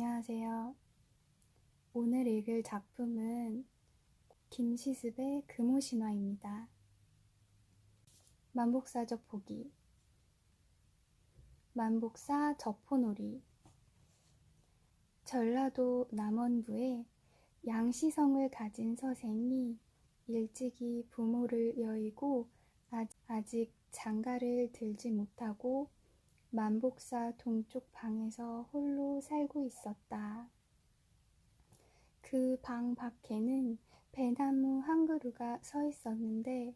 안녕하세요. 오늘 읽을 작품은 김시습의 금오신화입니다. 만복사적 보기. 만복사 저포놀이. 전라도 남원부에 양시성을 가진 서생이 일찍이 부모를 여의고 아직 장가를 들지 못하고 만복사 동쪽 방에서 홀로 살고 있었다. 그 방 밖에는 배나무 한 그루가 서 있었는데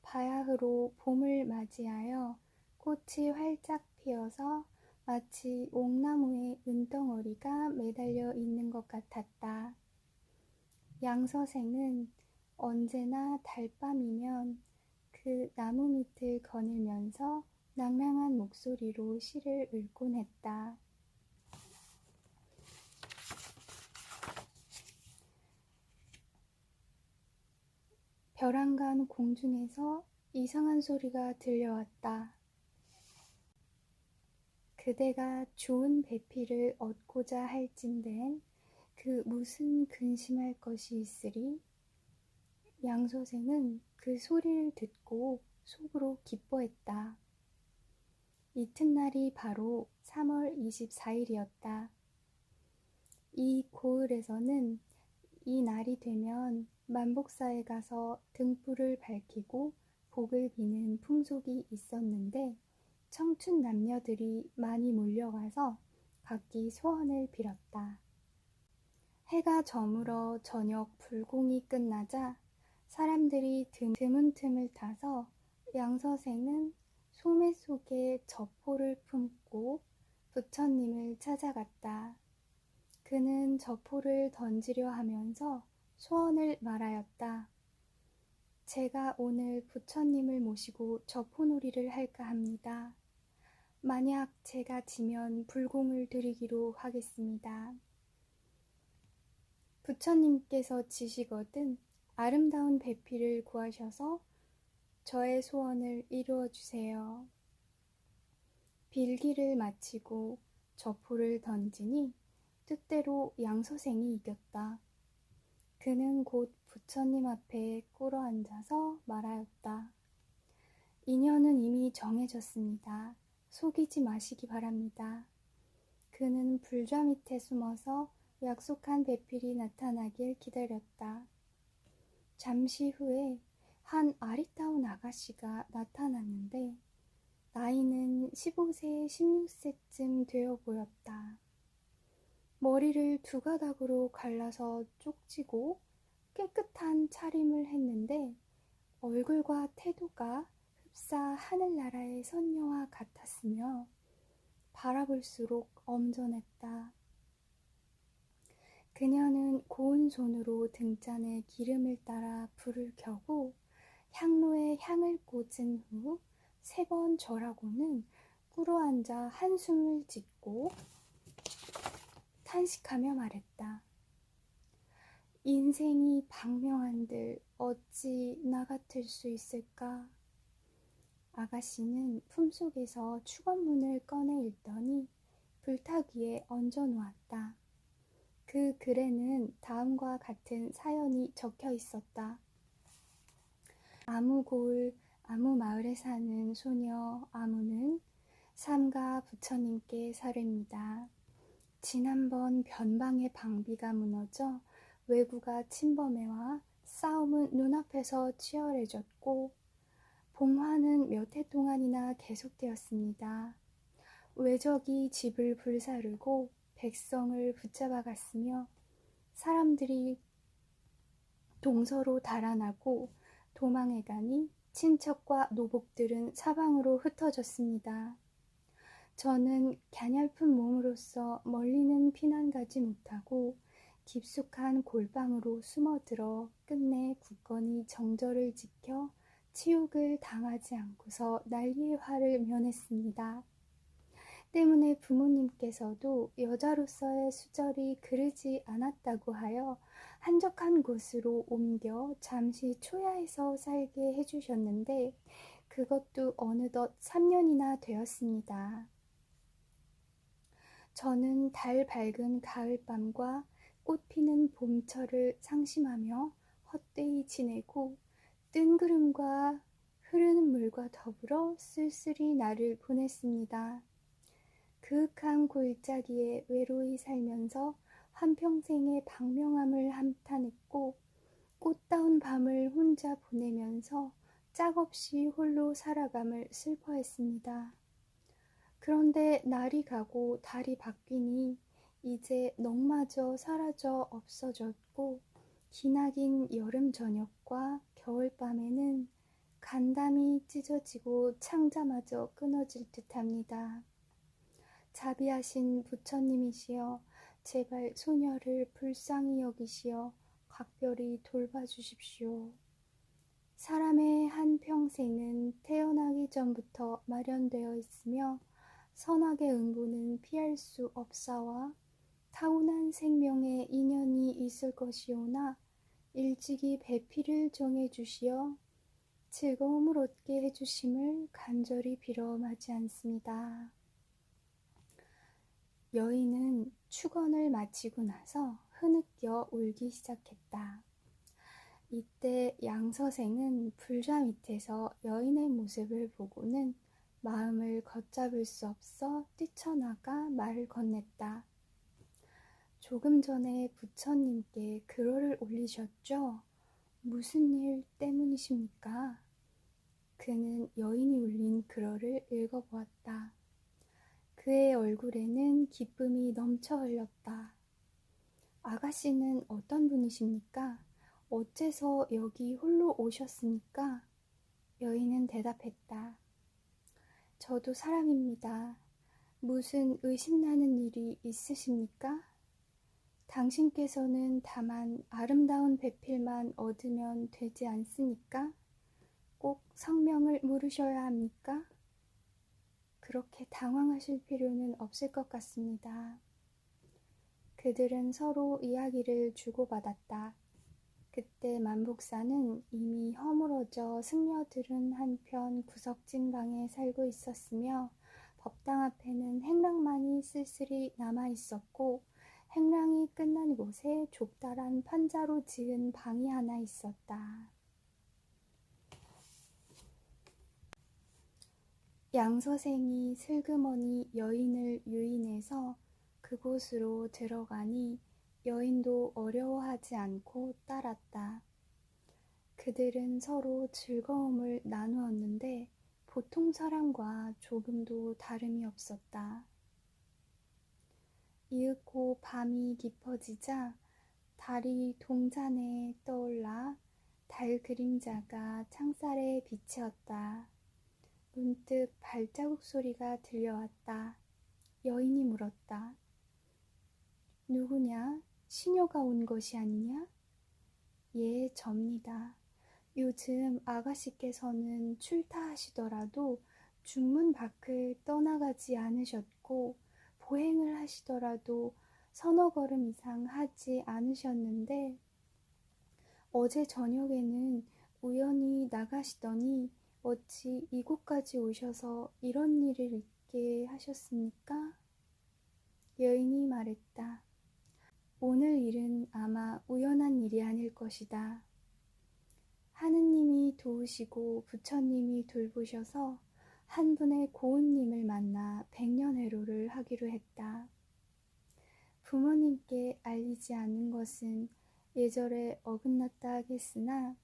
바야흐로 봄을 맞이하여 꽃이 활짝 피어서 마치 옥나무에 은덩어리가 매달려 있는 것 같았다. 양서생은 언제나 달밤이면 그 나무 밑을 거닐면서 낭랑한 목소리로 시를 읽곤 했다. 벼랑간 공중에서 이상한 소리가 들려왔다. 그대가 좋은 배필을 얻고자 할진된 그 무슨 근심할 것이 있으리? 양서생은 그 소리를 듣고 속으로 기뻐했다. 이튿날이 바로 3월 24일이었다. 이 고을에서는 이 날이 되면 만복사에 가서 등불을 밝히고 복을 비는 풍속이 있었는데 청춘 남녀들이 많이 몰려와서 각기 소원을 빌었다. 해가 저물어 저녁 불공이 끝나자 사람들이 드문 틈을 타서 양서생은 소매 속에 저포를 품고 부처님을 찾아갔다. 그는 저포를 던지려 하면서 소원을 말하였다. 제가 오늘 부처님을 모시고 저포놀이를 할까 합니다. 만약 제가 지면 불공을 드리기로 하겠습니다. 부처님께서 지시거든 아름다운 배필을 구하셔서 저의 소원을 이루어 주세요. 빌기를 마치고 저포를 던지니 뜻대로 양서생이 이겼다. 그는 곧 부처님 앞에 꿇어 앉아서 말하였다. 인연은 이미 정해졌습니다. 속이지 마시기 바랍니다. 그는 불좌 밑에 숨어서 약속한 배필이 나타나길 기다렸다. 잠시 후에 한 아리따운 아가씨가 나타났는데 나이는 15세, 16세쯤 되어 보였다. 머리를 두 가닥으로 갈라서 쪽지고 깨끗한 차림을 했는데 얼굴과 태도가 흡사 하늘나라의 선녀와 같았으며 바라볼수록 엄전했다. 그녀는 고운 손으로 등잔에 기름을 따라 불을 켜고 향로에 향을 꽂은 후 3번 절하고는 꿇어앉아 한숨을 짓고 탄식하며 말했다. 인생이 방명한들 어찌 나 같을 수 있을까? 아가씨는 품속에서 축원문을 꺼내 읽더니 불탁 위에 얹어 놓았다. 그 글에는 다음과 같은 사연이 적혀 있었다. 아무고을 아무마을에 사는 소녀 아무는 삼가 부처님께 사릅니다. 지난번 변방의 방비가 무너져 왜구가 침범해와 싸움은 눈앞에서 치열해졌고 봉화는 몇 해 동안이나 계속되었습니다. 왜적이 집을 불사르고 백성을 붙잡아갔으며 사람들이 동서로 달아나고 도망해 가니 친척과 노복들은 사방으로 흩어졌습니다. 저는 갸냘픈 몸으로서 멀리는 피난 가지 못하고 깊숙한 골방으로 숨어들어 끝내 굳건히 정절을 지켜 치욕을 당하지 않고서 난리의 화를 면했습니다. 때문에 부모님께서도 여자로서의 수절이 그르지 않았다고 하여 한적한 곳으로 옮겨 잠시 초야에서 살게 해주셨는데 그것도 어느덧 3년이나 되었습니다. 저는 달 밝은 가을밤과 꽃 피는 봄철을 상심하며 헛되이 지내고 뜬구름과 흐르는 물과 더불어 쓸쓸히 날을 보냈습니다. 그윽한 골짜기에 외로이 살면서 한평생의 방명함을 한탄했고 꽃다운 밤을 혼자 보내면서 짝없이 홀로 살아감을 슬퍼했습니다. 그런데 날이 가고 달이 바뀌니 이제 넋마저 사라져 없어졌고 기나긴 여름 저녁과 겨울밤에는 간담이 찢어지고 창자마저 끊어질 듯합니다. 자비하신 부처님이시여 제발 소녀를 불쌍히 여기시어 각별히 돌봐주십시오. 사람의 한 평생은 태어나기 전부터 마련되어 있으며 선악의 응보는 피할 수 없사와 타고난 생명의 인연이 있을 것이오나 일찍이 배필을 정해주시어 즐거움을 얻게 해주심을 간절히 빌어 마지 않습니다. 여인은 축원을 마치고 나서 흐느껴 울기 시작했다. 이때 양서생은 불좌 밑에서 여인의 모습을 보고는 마음을 걷잡을 수 없어 뛰쳐나가 말을 건넸다. 조금 전에 부처님께 글어를 올리셨죠? 무슨 일 때문이십니까? 그는 여인이 올린 글어를 읽어보았다. 그의 얼굴에는 기쁨이 넘쳐 흘렀다. 아가씨는 어떤 분이십니까? 어째서 여기 홀로 오셨습니까? 여인은 대답했다. 저도 사람입니다. 무슨 의심나는 일이 있으십니까? 당신께서는 다만 아름다운 배필만 얻으면 되지 않습니까? 꼭 성명을 물으셔야 합니까? 그렇게 당황하실 필요는 없을 것 같습니다. 그들은 서로 이야기를 주고받았다. 그때 만복사는 이미 허물어져 승려들은 한편 구석진 방에 살고 있었으며 법당 앞에는 행랑만이 쓸쓸히 남아있었고 행랑이 끝난 곳에 좁다란 판자로 지은 방이 하나 있었다. 양서생이 슬그머니 여인을 유인해서 그곳으로 들어가니 여인도 어려워하지 않고 따랐다. 그들은 서로 즐거움을 나누었는데 보통 사람과 조금도 다름이 없었다. 이윽고 밤이 깊어지자 달이 동산에 떠올라 달 그림자가 창살에 비치었다. 문득 발자국 소리가 들려왔다. 여인이 물었다. 누구냐? 시녀가 온 것이 아니냐? 예, 접니다. 요즘 아가씨께서는 출타하시더라도 중문 밖을 떠나가지 않으셨고 보행을 하시더라도 서너 걸음 이상 하지 않으셨는데 어제 저녁에는 우연히 나가시더니 어찌 이곳까지 오셔서 이런 일을 있게 하셨습니까? 여인이 말했다. 오늘 일은 아마 우연한 일이 아닐 것이다. 하느님이 도우시고 부처님이 돌보셔서 한 분의 고운님을 만나 백년회로를 하기로 했다. 부모님께 알리지 않은 것은 예절에 어긋났다 하겠으나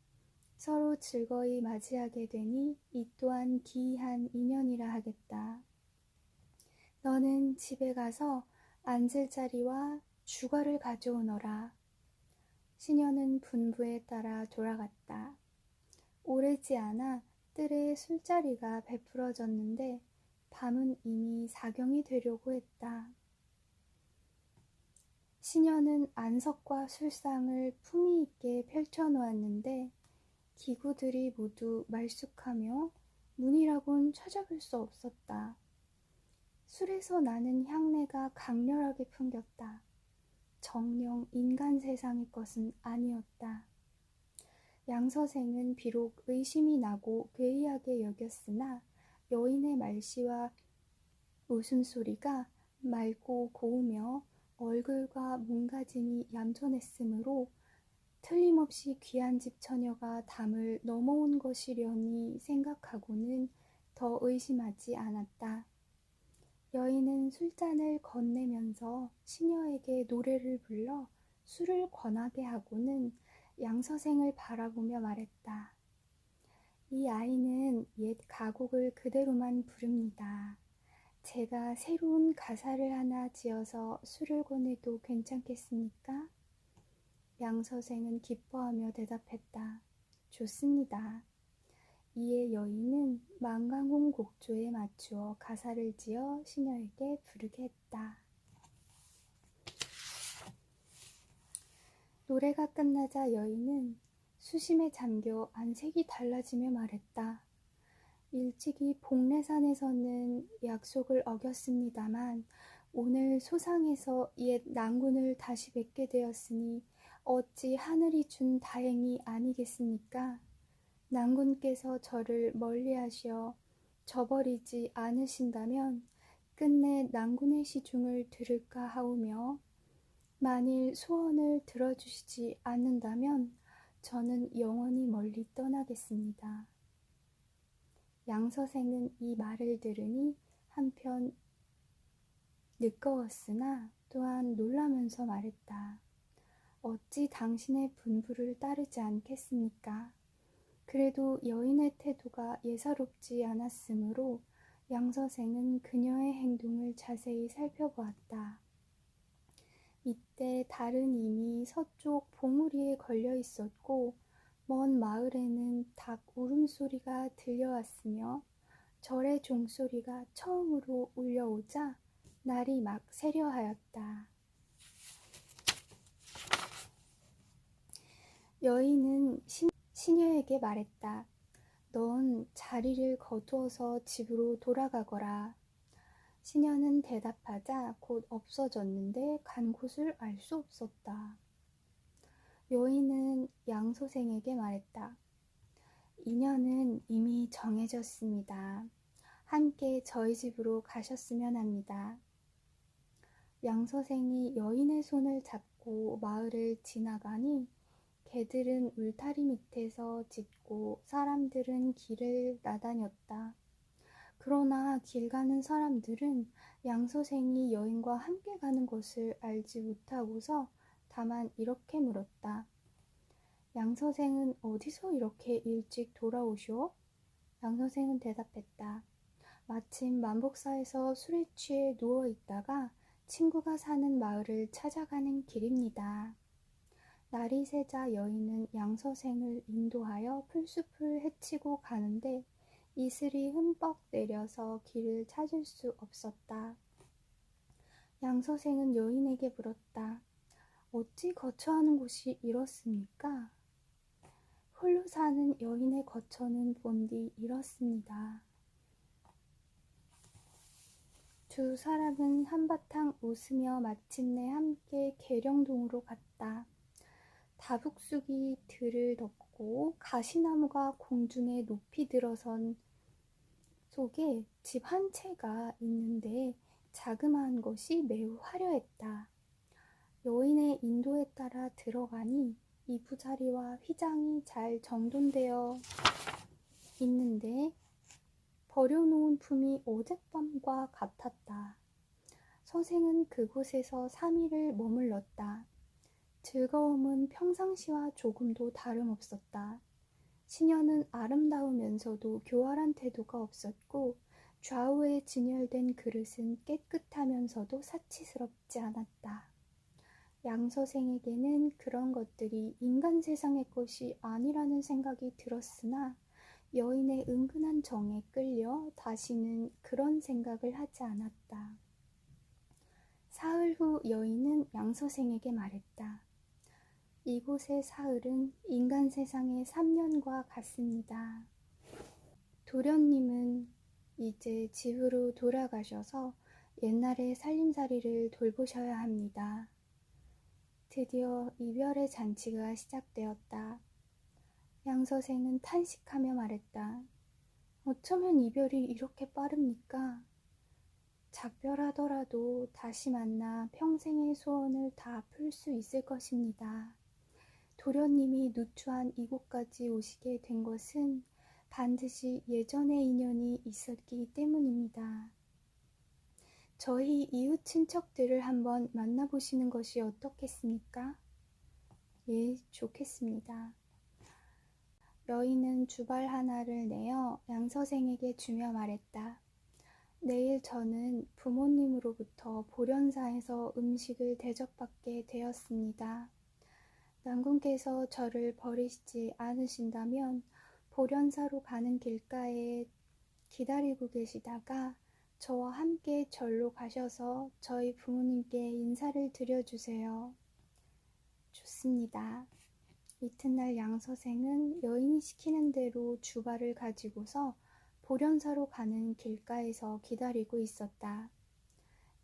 서로 즐거이 맞이하게 되니 이 또한 기이한 인연이라 하겠다. 너는 집에 가서 앉을 자리와 주거를 가져오너라. 시녀는 분부에 따라 돌아갔다. 오래지 않아 뜰에 술자리가 베풀어졌는데 밤은 이미 사경이 되려고 했다. 시녀는 안석과 술상을 품위 있게 펼쳐놓았는데 기구들이 모두 말쑥하며 문이라곤 찾아볼 수 없었다. 술에서 나는 향내가 강렬하게 풍겼다. 정녕 인간 세상의 것은 아니었다. 양서생은 비록 의심이 나고 괴이하게 여겼으나 여인의 말씨와 웃음소리가 맑고 고우며 얼굴과 몸가짐이 얌전했으므로 틀림없이 귀한 집 처녀가 담을 넘어온 것이려니 생각하고는 더 의심하지 않았다. 여인은 술잔을 건네면서 시녀에게 노래를 불러 술을 권하게 하고는 양서생을 바라보며 말했다. 이 아이는 옛 가곡을 그대로만 부릅니다. 제가 새로운 가사를 하나 지어서 술을 권해도 괜찮겠습니까? 양서생은 기뻐하며 대답했다. 좋습니다. 이에 여인은 만강홍 곡조에 맞추어 가사를 지어 시녀에게 부르게 했다. 노래가 끝나자 여인은 수심에 잠겨 안색이 달라지며 말했다. 일찍이 복례산에서는 약속을 어겼습니다만 오늘 소상에서 옛 낭군을 다시 뵙게 되었으니 어찌 하늘이 준 다행이 아니겠습니까? 낭군께서 저를 멀리하시어 저버리지 않으신다면 끝내 낭군의 시중을 들을까 하오며 만일 소원을 들어주시지 않는다면 저는 영원히 멀리 떠나겠습니다. 양서생은 이 말을 들으니 한편 느껴웠으나 또한 놀라면서 말했다. 어찌 당신의 분부를 따르지 않겠습니까? 그래도 여인의 태도가 예사롭지 않았으므로 양서생은 그녀의 행동을 자세히 살펴보았다. 이때 달은 이미 서쪽 봉우리에 걸려 있었고 먼 마을에는 닭 울음소리가 들려왔으며 절의 종소리가 처음으로 울려오자 날이 막 새려하였다. 여인은 시녀에게 말했다. 넌 자리를 거두어서 집으로 돌아가거라. 시녀는 대답하자 곧 없어졌는데 간 곳을 알 수 없었다. 여인은 양서생에게 말했다. 인연은 이미 정해졌습니다. 함께 저희 집으로 가셨으면 합니다. 양서생이 여인의 손을 잡고 마을을 지나가니 개들은 울타리 밑에서 짖고 사람들은 길을 나다녔다. 그러나 길 가는 사람들은 양서생이 여인과 함께 가는 것을 알지 못하고서 다만 이렇게 물었다. 양서생은 어디서 이렇게 일찍 돌아오시오? 양서생은 대답했다. 마침 만복사에서 술에 취해 누워 있다가 친구가 사는 마을을 찾아가는 길입니다. 날이 새자 여인은 양서생을 인도하여 풀숲을 헤치고 가는데 이슬이 흠뻑 내려서 길을 찾을 수 없었다. 양서생은 여인에게 물었다. 어찌 거처하는 곳이 이렇습니까? 홀로 사는 여인의 거처는 본디 이렇습니다. 두 사람은 한바탕 웃으며 마침내 함께 계령동으로 갔다. 다북쑥이 들을 덮고 가시나무가 공중에 높이 들어선 속에 집 한 채가 있는데 자그마한 것이 매우 화려했다. 여인의 인도에 따라 들어가니 이부자리와 휘장이 잘 정돈되어 있는데 버려놓은 품이 어젯밤과 같았다. 서생은 그곳에서 3일을 머물렀다. 즐거움은 평상시와 조금도 다름없었다. 시녀는 아름다우면서도 교활한 태도가 없었고 좌우에 진열된 그릇은 깨끗하면서도 사치스럽지 않았다. 양서생에게는 그런 것들이 인간 세상의 것이 아니라는 생각이 들었으나 여인의 은근한 정에 끌려 다시는 그런 생각을 하지 않았다. 사흘 후 여인은 양서생에게 말했다. 이곳의 사흘은 인간 세상의 3년과 같습니다. 도련님은 이제 집으로 돌아가셔서 옛날의 살림살이를 돌보셔야 합니다. 드디어 이별의 잔치가 시작되었다. 양서생은 탄식하며 말했다. 어쩌면 이별이 이렇게 빠릅니까? 작별하더라도 다시 만나 평생의 소원을 다 풀 수 있을 것입니다. 도련님이 누추한 이곳까지 오시게 된 것은 반드시 예전의 인연이 있었기 때문입니다. 저희 이웃 친척들을 한번 만나보시는 것이 어떻겠습니까? 예, 좋겠습니다. 여인은 주발 하나를 내어 양서생에게 주며 말했다. 내일 저는 부모님으로부터 보련사에서 음식을 대접받게 되었습니다. 난군께서 저를 버리시지 않으신다면 보련사로 가는 길가에 기다리고 계시다가 저와 함께 절로 가셔서 저희 부모님께 인사를 드려주세요. 좋습니다. 이튿날 양서생은 여인이 시키는 대로 주발을 가지고서 보련사로 가는 길가에서 기다리고 있었다.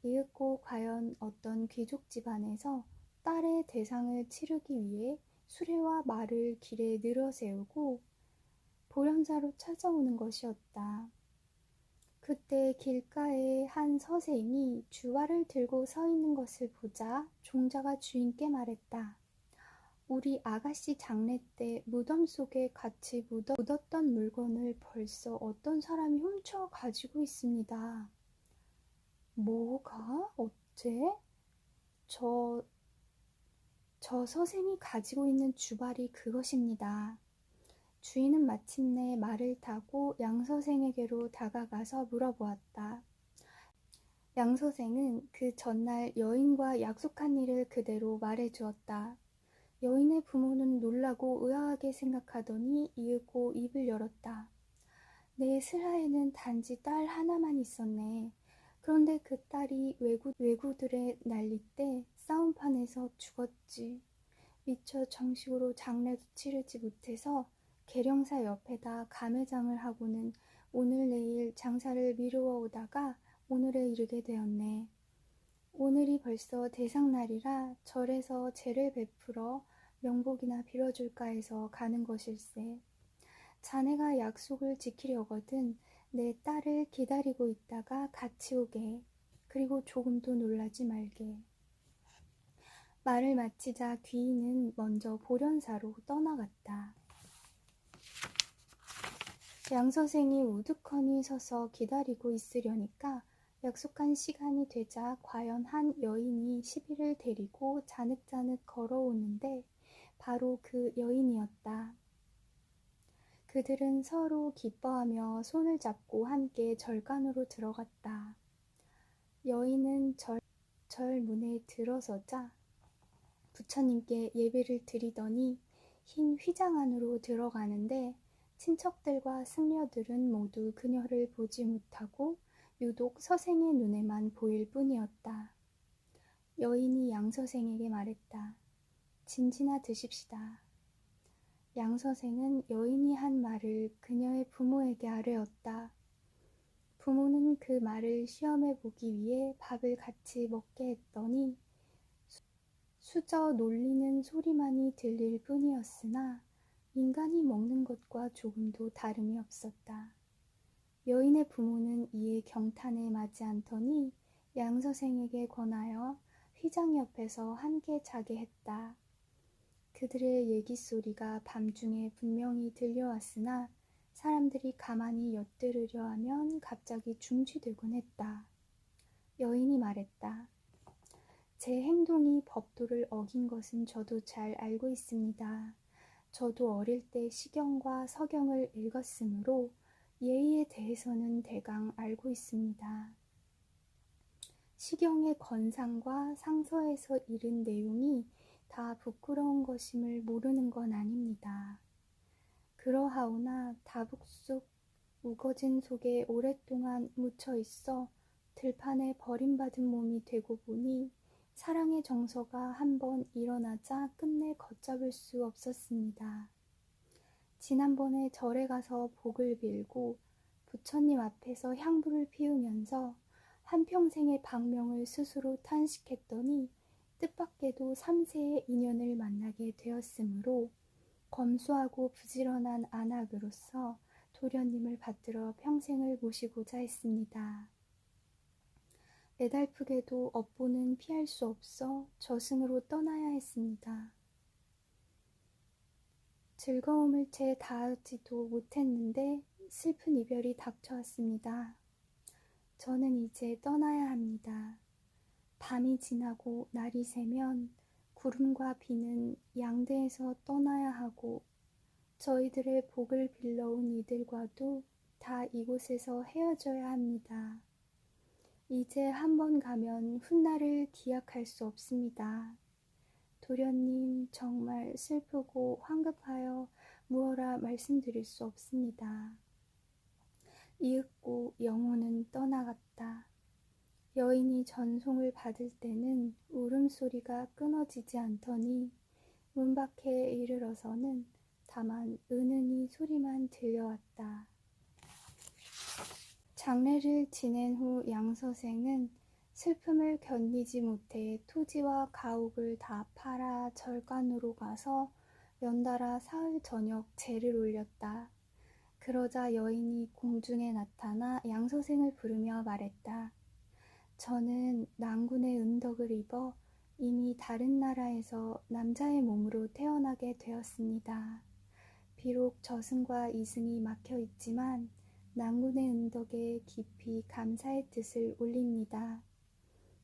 이윽고 과연 어떤 귀족 집안에서 딸의 대상을 치르기 위해 수레와 말을 길에 늘어세우고 보련사로 찾아오는 것이었다. 그때 길가에 한 서생이 주발을 들고 서 있는 것을 보자 종자가 주인께 말했다. 우리 아가씨 장례 때 무덤 속에 같이 묻었던 물건을 벌써 어떤 사람이 훔쳐 가지고 있습니다. 뭐가? 어째? 저 서생이 가지고 있는 주발이 그것입니다. 주인은 마침내 말을 타고 양서생에게로 다가가서 물어보았다. 양서생은 그 전날 여인과 약속한 일을 그대로 말해주었다. 여인의 부모는 놀라고 의아하게 생각하더니 이윽고 입을 열었다. 내 슬하에는 단지 딸 하나만 있었네. 그런데 그 딸이 왜구들의 난리 때 싸움판에서 죽었지. 미처 정식으로 장례도 치르지 못해서 계령사 옆에다 가매장을 하고는 오늘 내일 장사를 미루어 오다가 오늘에 이르게 되었네. 오늘이 벌써 대상날이라 절에서 제를 베풀어 명복이나 빌어줄까 해서 가는 것일세. 자네가 약속을 지키려거든 내 딸을 기다리고 있다가 같이 오게. 그리고 조금도 놀라지 말게. 말을 마치자 귀인은 먼저 보련사로 떠나갔다. 양서생이 우두커니 서서 기다리고 있으려니까 약속한 시간이 되자 과연 한 여인이 시비를 데리고 자늑자늑 걸어오는데 바로 그 여인이었다. 그들은 서로 기뻐하며 손을 잡고 함께 절간으로 들어갔다. 여인은 절 문에 들어서자 부처님께 예배를 드리더니 흰 휘장 안으로 들어가는데 친척들과 승려들은 모두 그녀를 보지 못하고 유독 서생의 눈에만 보일 뿐이었다. 여인이 양서생에게 말했다. 진지나 드십시다. 양서생은 여인이 한 말을 그녀의 부모에게 아뢰었다. 부모는 그 말을 시험해 보기 위해 밥을 같이 먹게 했더니 수저 놀리는 소리만이 들릴 뿐이었으나 인간이 먹는 것과 조금도 다름이 없었다. 여인의 부모는 이에 경탄에 마지 않더니 양서생에게 권하여 휘장 옆에서 함께 자게 했다. 그들의 얘기 소리가 밤중에 분명히 들려왔으나 사람들이 가만히 엿들으려 하면 갑자기 중지되곤 했다. 여인이 말했다. 제 행동이 법도를 어긴 것은 저도 잘 알고 있습니다. 저도 어릴 때 시경과 서경을 읽었으므로 예의에 대해서는 대강 알고 있습니다. 시경의 건상과 상서에서 이른 내용이 다 부끄러운 것임을 모르는 건 아닙니다. 그러하오나 다북 속 우거진 속에 오랫동안 묻혀 있어 들판에 버림받은 몸이 되고 보니 사랑의 정서가 한번 일어나자 끝내 걷잡을 수 없었습니다. 지난번에 절에 가서 복을 빌고 부처님 앞에서 향불을 피우면서 한평생의 방명을 스스로 탄식했더니 뜻밖에도 3세의 인연을 만나게 되었으므로 검소하고 부지런한 안악으로서 도련님을 받들어 평생을 모시고자 했습니다. 애달프게도 업보는 피할 수 없어 저승으로 떠나야 했습니다. 즐거움을 채 다하지도 못했는데 슬픈 이별이 닥쳐왔습니다. 저는 이제 떠나야 합니다. 밤이 지나고 날이 새면 구름과 비는 양대에서 떠나야 하고 저희들의 복을 빌러온 이들과도 다 이곳에서 헤어져야 합니다. 이제 한번 가면 훗날을 기약할 수 없습니다. 도련님, 정말 슬프고 황급하여 무어라 말씀드릴 수 없습니다. 이윽고 영혼은 떠나갔다. 여인이 전송을 받을 때는 울음소리가 끊어지지 않더니 문 밖에 이르러서는 다만 은은히 소리만 들려왔다. 장례를 지낸 후 양서생은 슬픔을 견디지 못해 토지와 가옥을 다 팔아 절간으로 가서 연달아 사흘 저녁 제를 올렸다. 그러자 여인이 공중에 나타나 양서생을 부르며 말했다. 저는 난군의 은덕을 입어 이미 다른 나라에서 남자의 몸으로 태어나게 되었습니다. 비록 저승과 이승이 막혀 있지만 난군의 은덕에 깊이 감사의 뜻을 올립니다.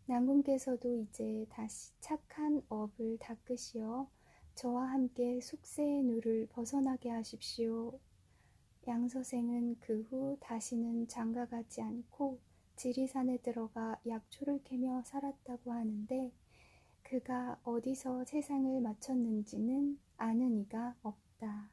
난군께서도 이제 다시 착한 업을 닦으시어 저와 함께 숙세의 누를 벗어나게 하십시오. 양서생은 그 후 다시는 장가가지 않고 지리산에 들어가 약초를 캐며 살았다고 하는데 그가 어디서 세상을 마쳤는지는 아는 이가 없다.